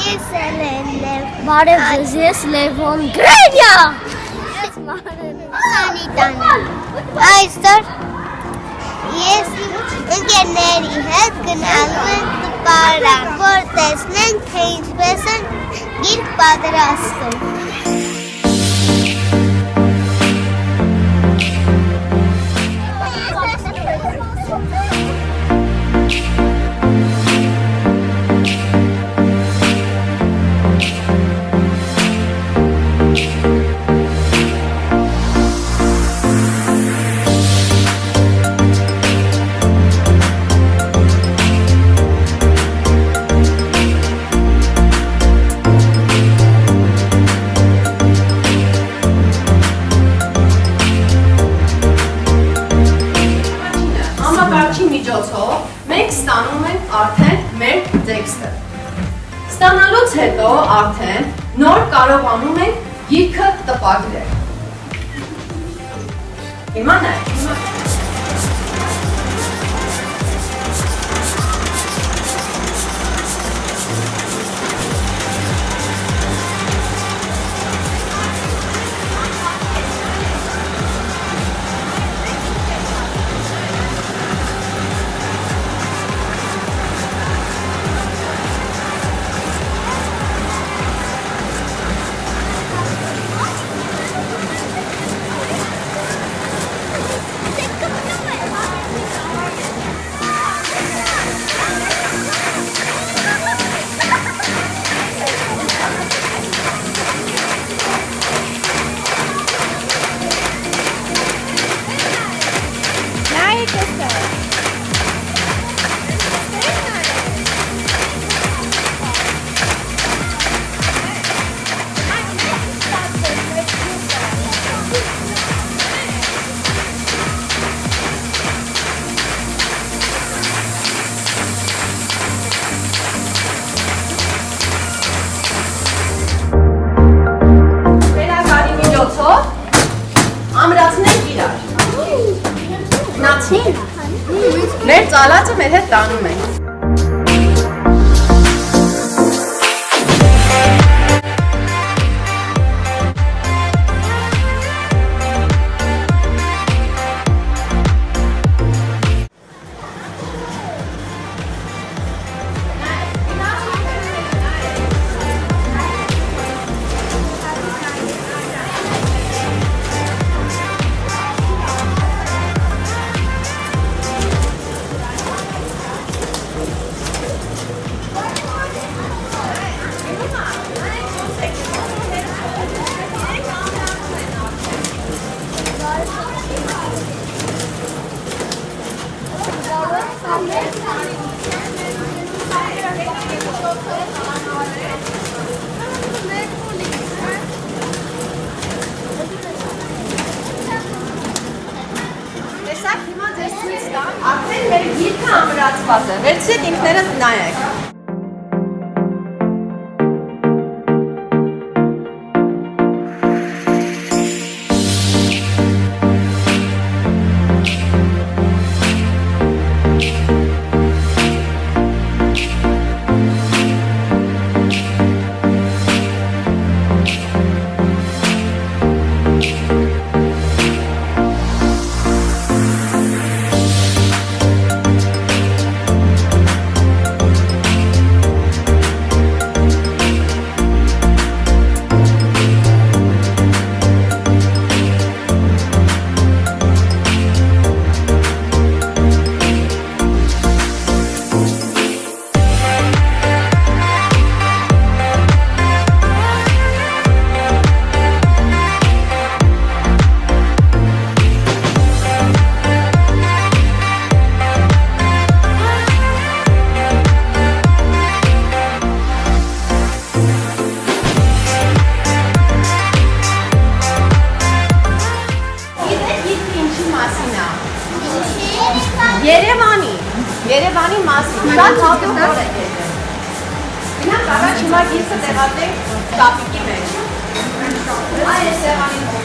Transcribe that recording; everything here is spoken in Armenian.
Ես Էլենն եմ։ Բարև ձեզ, ես Լևոն Գրենյա։ Ես Սանիտան եմ։ Այսօր ես ընկերների հետ գնալու եմ տպարան, որ տեսնենք, թե ինչպես են գիրք պատրաստում։ Մենք ստանում ենք արդեն մեր տեքստը։ Ստանալուց հետո արդեն նոր կարողանում ենք գիրքը տպագրել։ Հիմա նայեք։ Մեր ծալածը մեր հետ տանում ենք։ Տեսանք հիմա ձեզ ցույց տամ, արդեն մեր գիրքը ամրացված է, վերցրեք ինքներդ նայեք։ Երևանի մասին, շատ հատուկ օր է եկել։ Գնանք առաջ հիմա գիրքը տեղադրենք տապիկի մեջ։ Այս սեղանին